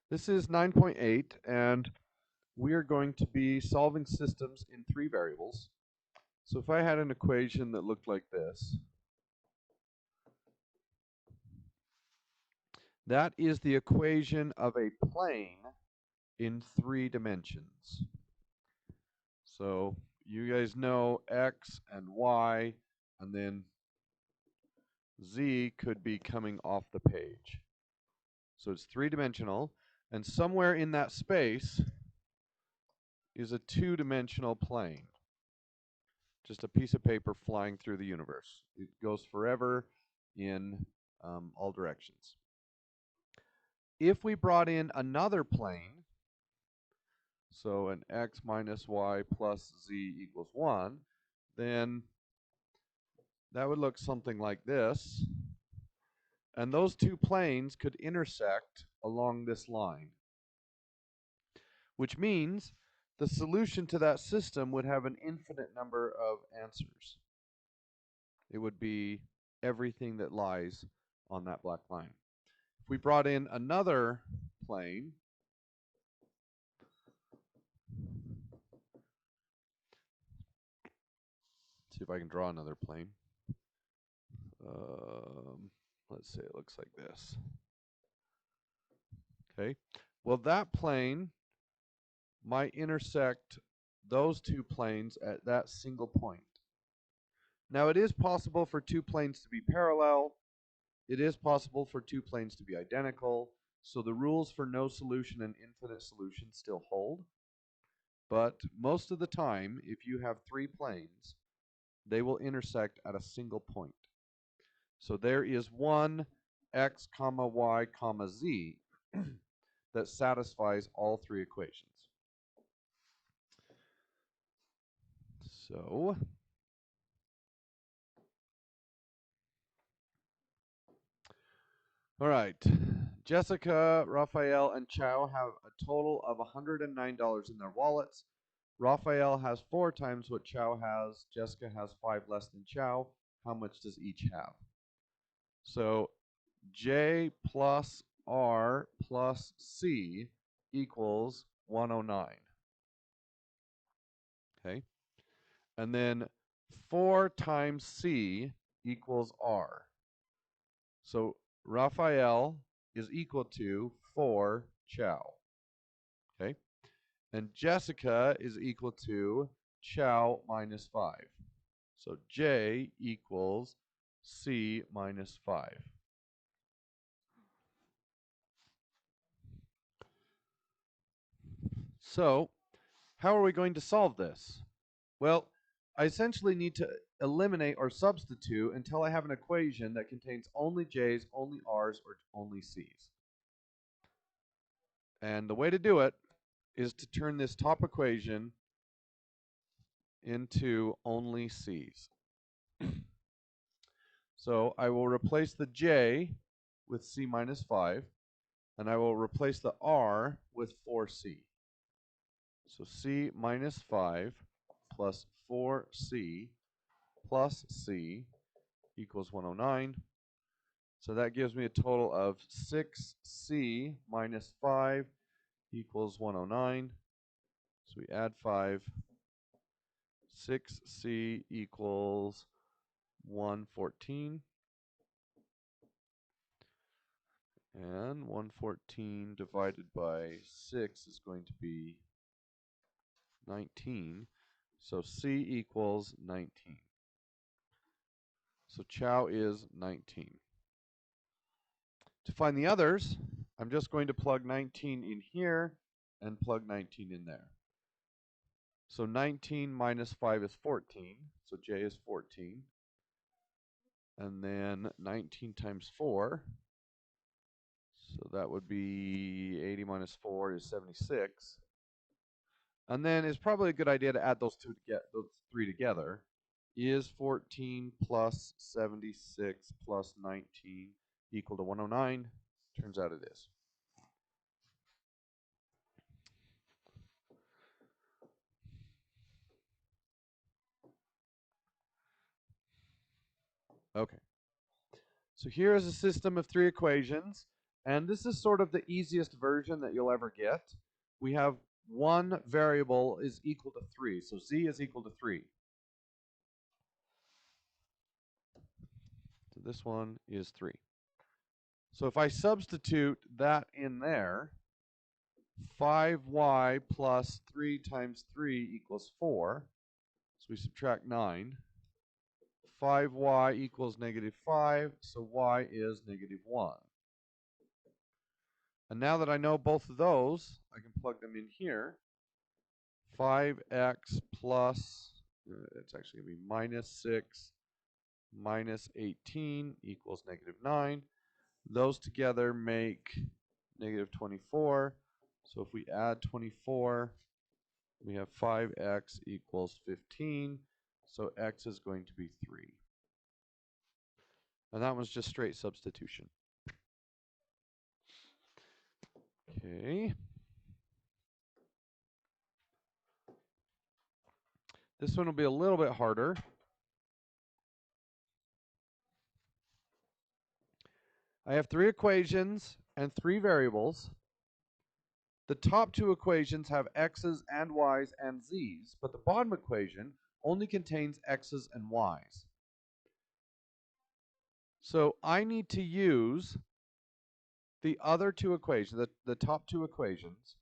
This is 9.8, and we are going to be solving systems in three variables. So if I had an equation that looked like this, that is the equation of a plane in 3 dimensions. So you guys know x and y, and then z could be coming off the page. So it's 3-dimensional, and somewhere in that space is a 2-dimensional plane. Just a piece of paper flying through the universe. It goes forever in all directions. If we brought in another plane, so an x minus y plus z equals 1, then that would look something like this. And those two planes could intersect along this line, which means the solution to that system would have an infinite number of answers. It would be everything that lies on that black line. If we brought in another plane, see if I can draw another plane. Let's say it looks like this. Okay, well, that plane might intersect those two planes at that single point. Now, it is possible for two planes to be parallel. It is possible for two planes to be identical. So the rules for no solution and infinite solution still hold. But most of the time, if you have three planes, they will intersect at a single point. So there is one x comma y comma z that satisfies all three equations. So all right, Jessica, Raphael, and Chow have a total of $109 in their wallets. Raphael has 4 times what Chow has. Jessica has 5 less than Chow. How much does each have? So J plus R plus C equals 109. Okay. And then 4 times C equals R. So Raphael is equal to 4 Chow. Okay. And Jessica is equal to Chow minus 5. So J equals C minus 5. So how are we going to solve this? Well, I essentially need to eliminate or substitute until I have an equation that contains only J's, only R's, or only C's. And the way to do it is to turn this top equation into only C's. So I will replace the J with C minus 5, and I will replace the R with 4C. So C minus 5 plus 4C plus C equals 109. So that gives me a total of 6C minus 5 equals 109. So we add 5. 6C equals 114. And 114 divided by 6 is going to be 19. So C equals 19. So Chow is 19. To find the others, I'm just going to plug 19 in here and plug 19 in there. So 19 minus 5 is 14. So J is 14. And then 19 times 4. So that would be 80 minus 4 is 76. And then it's probably a good idea to add those three together. Is 14 plus 76 plus 19 equal to 109? Turns out it is. Okay. So here is a system of 3 equations. And this is sort of the easiest version that you'll ever get. We have one variable is equal to 3. So z is equal to 3. So this one is 3. So if I substitute that in there, 5y plus 3 times 3 equals 4. So we subtract 9. 5y equals negative 5, so y is negative 1. And now that I know both of those, I can plug them in here. 5x plus, it's actually going to be minus 6 minus 18 equals negative 9. Those together make negative 24. So if we add 24, we have 5x equals 15. So x is going to be 3. And that was just straight substitution. Okay. This one will be a little bit harder. I have 3 equations and 3 variables. The top 2 equations have x's and y's and z's, but the bottom equation only contains x's and y's. So I need to use the other 2 equations, the top 2 equations,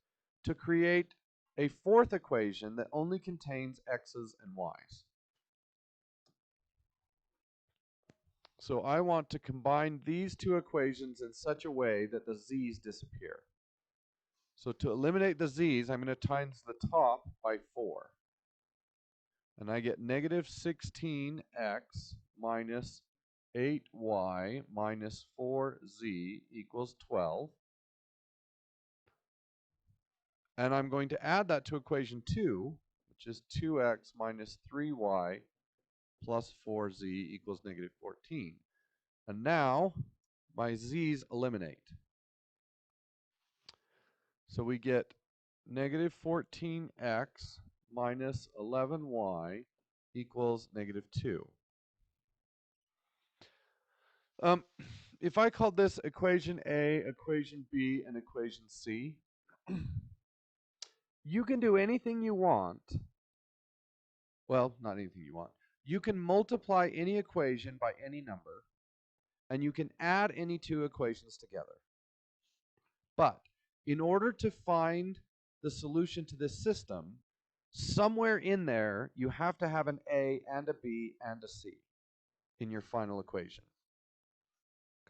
to create a 4th equation that only contains x's and y's. So I want to combine these 2 equations in such a way that the z's disappear. So to eliminate the z's, I'm going to times the top by 4. And I get negative 16x minus 8y minus 4z equals 12. And I'm going to add that to equation 2, which is 2x minus 3y plus 4z equals negative 14. And now my z's eliminate. So we get negative 14x minus 11y equals negative 2. If I called this equation A, equation B, and equation C, you can do anything you want. Well, not anything you want. You can multiply any equation by any number, and you can add any 2 equations together. But in order to find the solution to this system, somewhere in there you have to have an A and a B and a C in your final equation.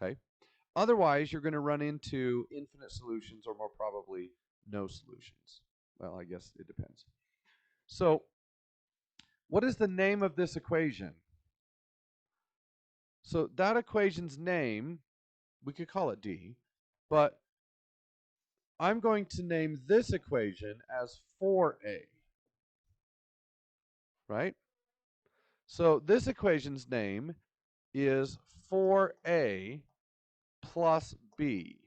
Okay? Otherwise, you're going to run into infinite solutions, or more probably no solutions. Well, I guess it depends. So what is the name of this equation? So that equation's name, we could call it D, but I'm going to name this equation as 4a. Right? So this equation's name is 4a plus b.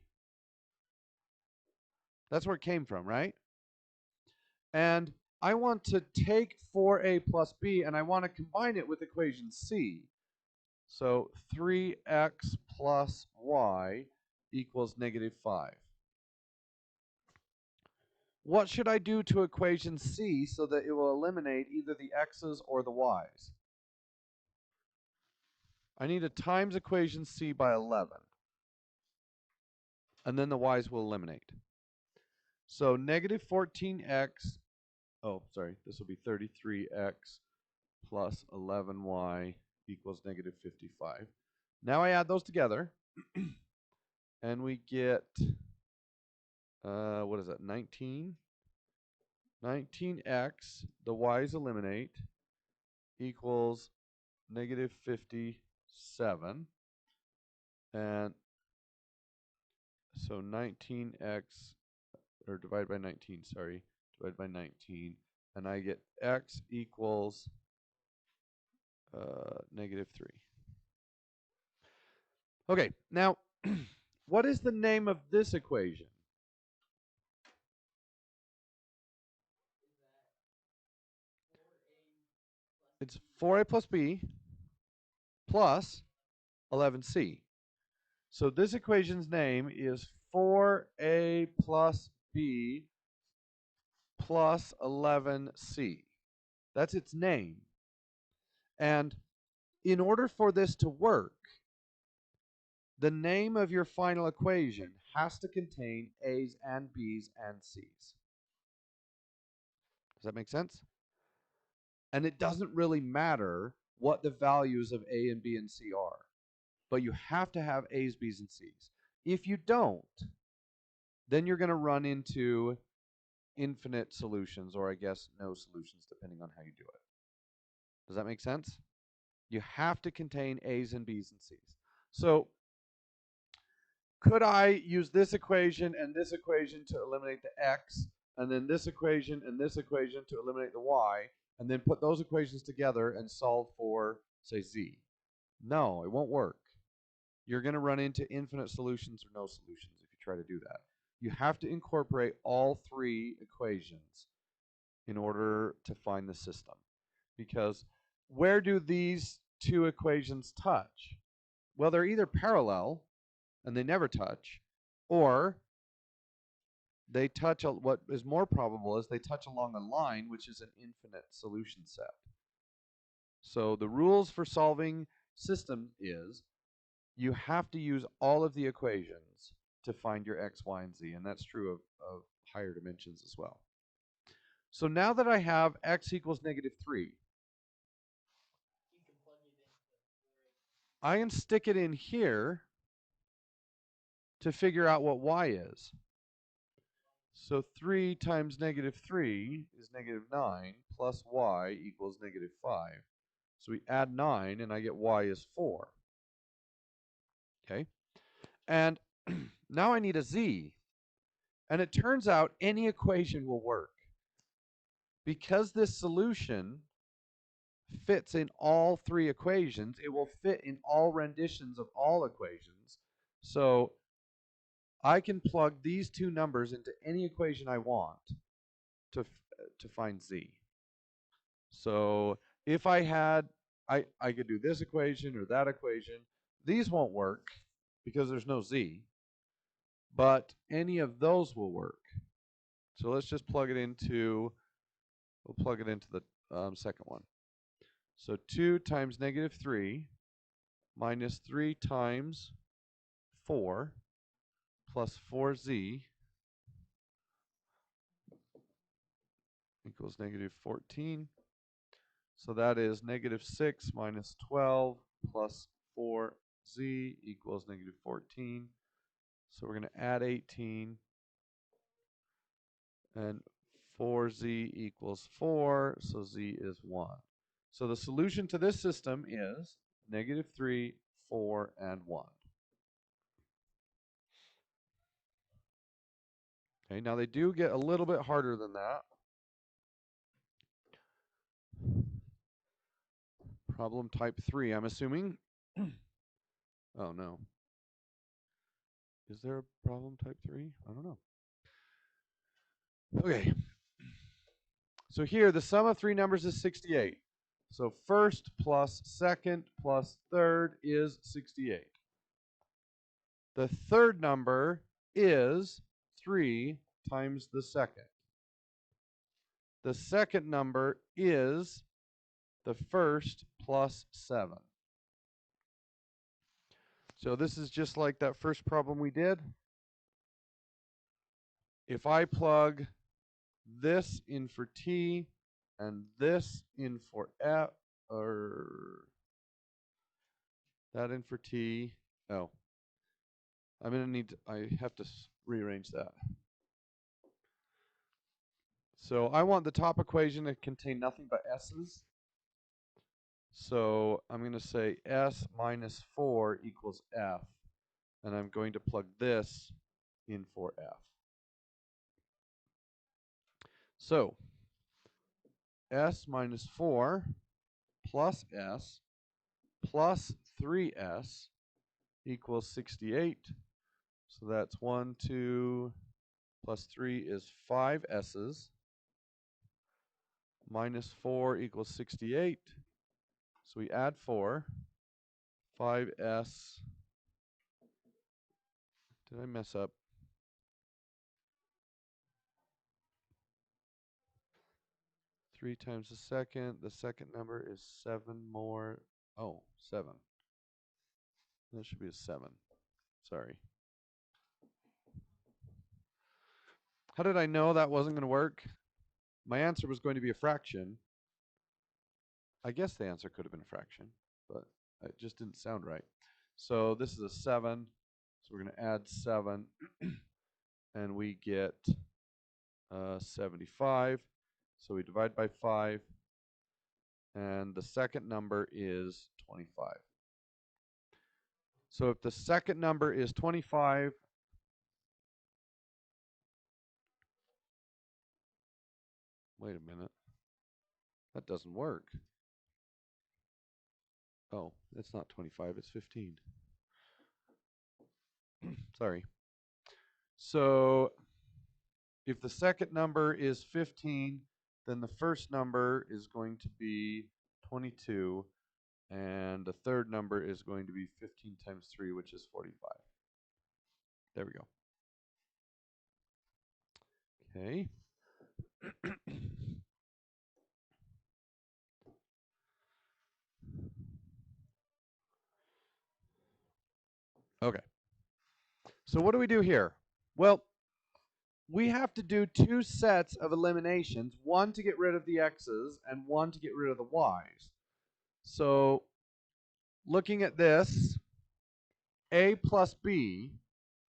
That's where it came from, right? And I want to take 4a plus b and I want to combine it with equation C. So 3x plus y equals negative 5. What should I do to equation C so that it will eliminate either the x's or the y's? I need to times equation C by 11. And then the y's will eliminate. So negative 14x, oh, sorry, this will be 33x plus 11y equals negative 55. Now I add those together, and we get, what is that, 19? 19x, the y's eliminate, equals negative 57. And so 19x, or divided by 19, sorry, divided by 19. And I get x equals negative 3. Okay, now, what is the name of this equation? It's 4a plus b plus 11c. So this equation's name is 4a plus b plus 11c. That's its name. And in order for this to work, the name of your final equation has to contain a's and b's and c's. Does that make sense? And it doesn't really matter what the values of a and b and c are, but you have to have a's, b's, and c's. If you don't, then you're going to run into infinite solutions, or I guess no solutions, depending on how you do it. Does that make sense? You have to contain a's and b's and c's. So could I use this equation and this equation to eliminate the x, and then this equation and this equation to eliminate the y, and then put those equations together and solve for, say, z? No, it won't work. You're going to run into infinite solutions or no solutions if you try to do that. You have to incorporate all three equations in order to find the system. Because where do these two equations touch? Well, they're either parallel, and they never touch, or they touch, what is more probable is they touch along a line, which is an infinite solution set. So the rules for solving system is you have to use all of the equations to find your x, y, and z, and that's true of higher dimensions as well. So now that I have x equals -3, I can stick it in here to figure out what y is. So 3 times -3 is -9 plus y equals -5. So we add 9 and I get y is 4. Okay? And now I need a z. And it turns out any equation will work. Because this solution fits in all three equations, it will fit in all renditions of all equations. So I can plug these two numbers into any equation I want to find z. So if I had, I could do this equation or that equation. These won't work because there's no z, but any of those will work. So let's just plug it into, we'll plug it into the second one. So 2 times -3 minus 3 times 4 plus 4z equals -14. So that is -6 minus 12 plus 4z equals -14. So we're going to add 18. And 4z equals 4, so z is 1. So the solution to this system is -3, 4, and 1. Okay, now they do get a little bit harder than that. Problem type 3, I'm assuming. Oh, no. Is there a problem type 3? I don't know. Okay. So here, the sum of three numbers is 68. So first plus second plus third is 68. The third number is 3 times the second. The second number is the first plus 7. So this is just like that first problem we did. If I plug this in for t and this in for f, or that in for t, oh, I'm going to need to, I have to rearrange that. So I want the top equation to contain nothing but s's. So I'm going to say s minus 4 equals f. And I'm going to plug this in for f. So s minus 4 plus s plus 3s equals 68. So that's 1, 2, plus 3 is 5 s's. Minus 4 equals 68. So we add 4. 5s Did I mess up? Three times the second. The second number is 7 more. Oh, 7. That should be a 7. Sorry. How did I know that wasn't going to work? My answer was going to be a fraction. I guess the answer could have been a fraction, but it just didn't sound right. So this is a 7. So we're going to add 7, and we get 75. So we divide by 5, and the second number is 25. So if the second number is 25, wait a minute, that doesn't work. Oh, it's not 25, it's 15. Sorry. So if the second number is 15, then the first number is going to be 22, and the third number is going to be 15 times 3, which is 45. There we go. Okay. Okay. So what do we do here? Well, we have to do 2 sets of eliminations, one to get rid of the x's and one to get rid of the y's. So looking at this, a plus b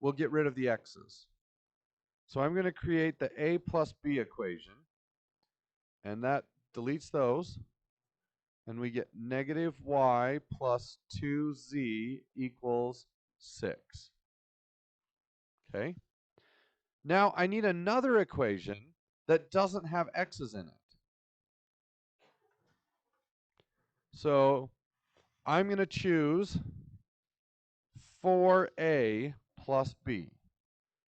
will get rid of the x's. So I'm going to create the a plus b equation, and that deletes those, and we get negative y plus 2z equals 6. Okay. Now I need another equation that doesn't have x's in it. So I'm going to choose 4a plus b.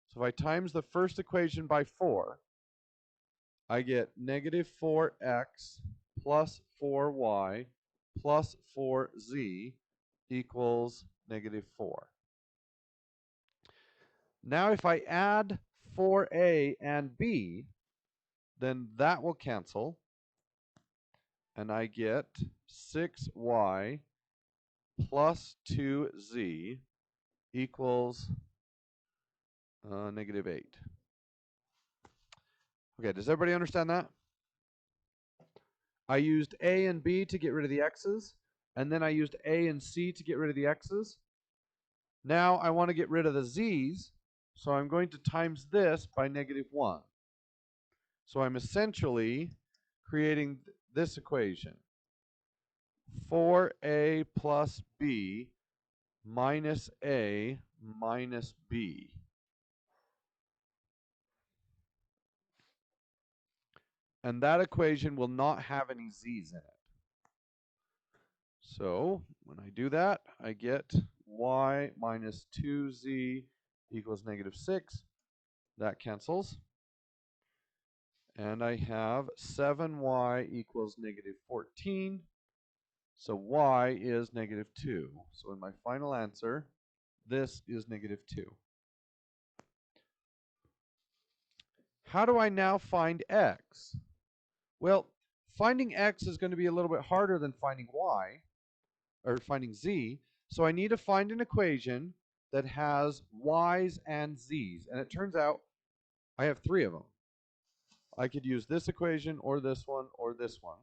So if I times the first equation by 4, I get negative 4x plus 4y plus 4z equals negative 4. Now if I add 4a and b, then that will cancel, and I get 6y plus 2z equals negative 8. Okay, does everybody understand that? I used a and b to get rid of the x's, and then I used a and c to get rid of the x's. Now I want to get rid of the z's, so I'm going to times this by negative 1. So I'm essentially creating this equation. 4a plus b minus a minus b. And that equation will not have any z's in it. So when I do that, I get y minus 2z equals negative 6. That cancels. And I have 7y equals negative 14. So y is negative 2. So in my final answer, this is negative 2. How do I now find x? Well, finding x is going to be a little bit harder than finding y, or finding z. So I need to find an equation that has y's and z's. And it turns out I have 3 of them. I could use this equation or this one or this one.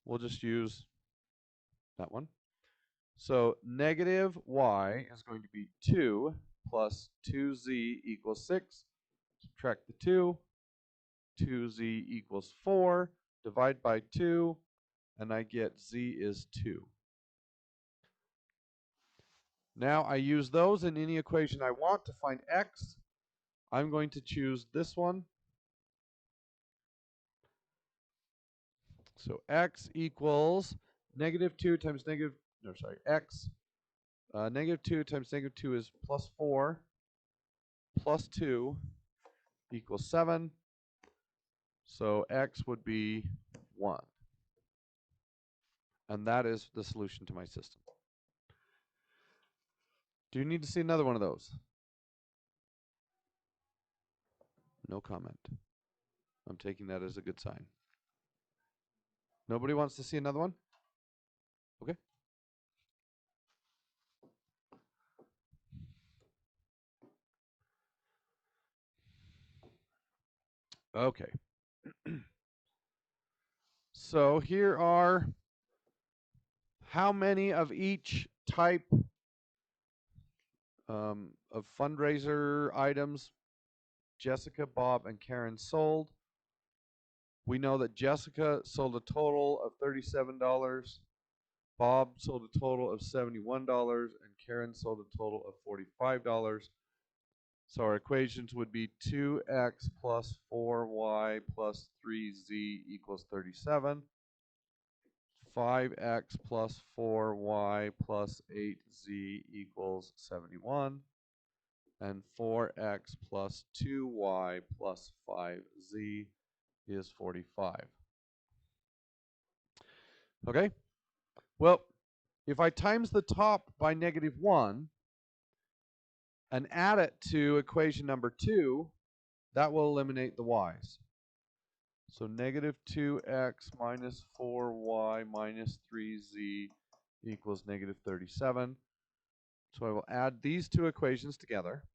We'll just use that one. So negative y is going to be 2 plus 2z equals 6. Subtract the 2. 2z equals 4. Divide by 2. And I get z is 2. Now I use those in any equation I want to find x. I'm going to choose this one. So x equals negative 2 times negative, no, sorry, x. Negative 2 times negative 2 is plus 4 plus 2 equals 7. So x would be 1. And that is the solution to my system. Do you need to see another one of those? No comment. I'm taking that as a good sign. Nobody wants to see another one? Okay. Okay. So here are how many of each type of fundraiser items Jessica, Bob, and Karen sold. We know that Jessica sold a total of $37, Bob sold a total of $71, and Karen sold a total of $45. So our equations would be 2x plus 4y plus 3z equals 37. 5x plus 4y plus 8z equals 71. And 4x plus 2y plus 5z is 45. Okay? Well, if I times the top by -1 and add it to equation number 2, that will eliminate the y's. So -2x minus 4y minus 3z equals -37. So I will add these two equations together,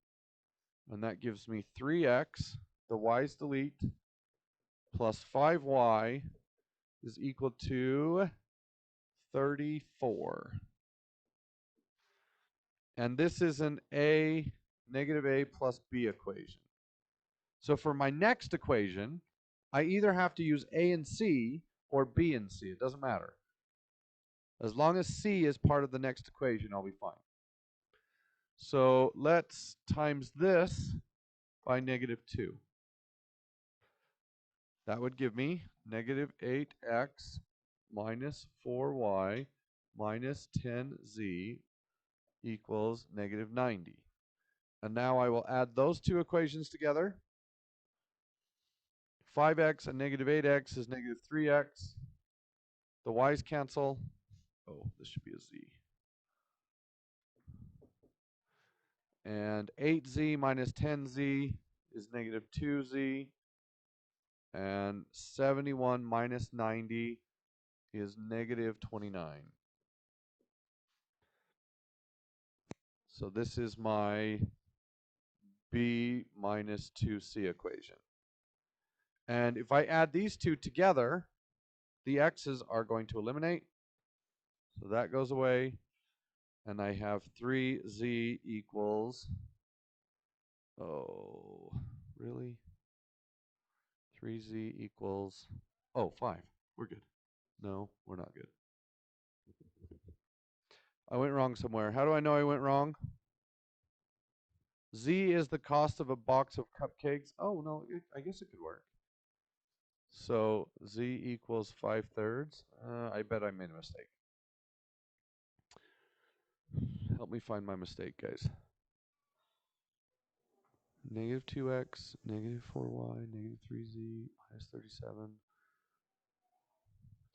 and that gives me 3x, the y's delete, plus 5y is equal to 34. And this is an negative a plus b equation. So for my next equation, I either have to use a and c or b and c. It doesn't matter. As long as c is part of the next equation, I'll be fine. So let's times this by -2. That would give me negative 8x minus 4y minus 10z equals negative 90. And now I will add those two equations together. 5x and negative 8x is negative 3x. The y's cancel. Oh, this should be a z. And 8z minus 10z is negative 2z. And 71 minus 90 is negative 29. So this is my b minus 2c equation. And if I add these two together, the x's are going to eliminate. So that goes away. And I have 3z equals, oh, really? 3z equals, oh, 5. We're good. No, we're not good. I went wrong somewhere. How do I know I went wrong? Z is the cost of a box of cupcakes. Oh, no, I guess it could work. So z equals 5/3. I bet I made a mistake. Help me find my mistake, guys. Negative 2x, negative 4y, negative 3z, minus 37,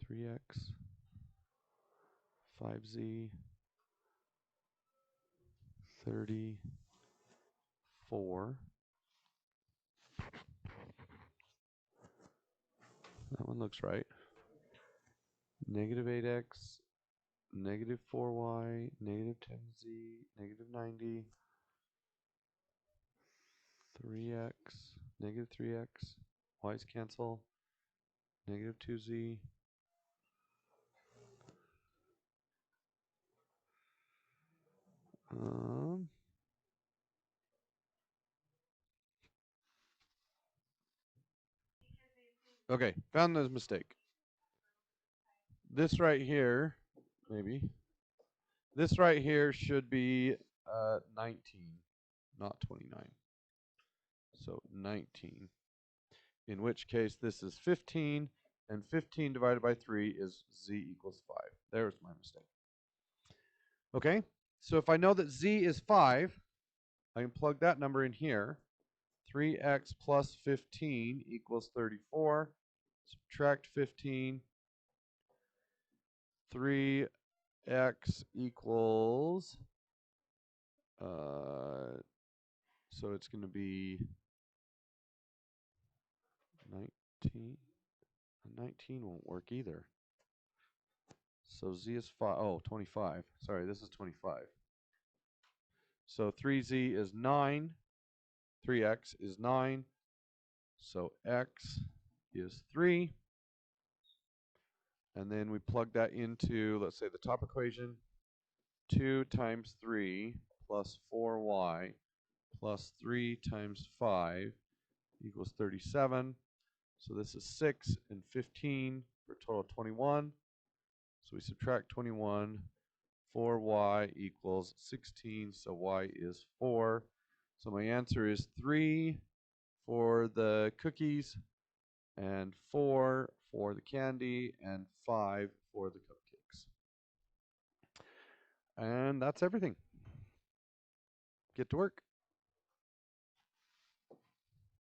3x, 5z, 34. That one looks right. Negative 8x, negative 4y, negative 10z, negative 90, 3x, negative 3x, y's cancel, negative 2z, okay, found this mistake. This right here, maybe. This right here should be 19, not 29. So 19. In which case this is 15, and 15 divided by 3 is z equals 5. There's my mistake. Okay, so if I know that z is 5, I can plug that number in here. 3x plus 15 equals 34. Subtract 15. 3x equals So it's going to be 19. 19 won't work either. So z is 5. Oh, 25. Sorry, this is 25. So 3z is 9. 3x is 9. So x is 3. And then we plug that into, let's say, the top equation. 2 times 3 plus 4y plus 3 times 5 equals 37. So this is 6 and 15 for a total of 21. So we subtract 21. 4y equals 16, so y is 4. So my answer is 3 for the cookies, and 4 for the candy, and 5 for the cupcakes. And that's everything. Get to work.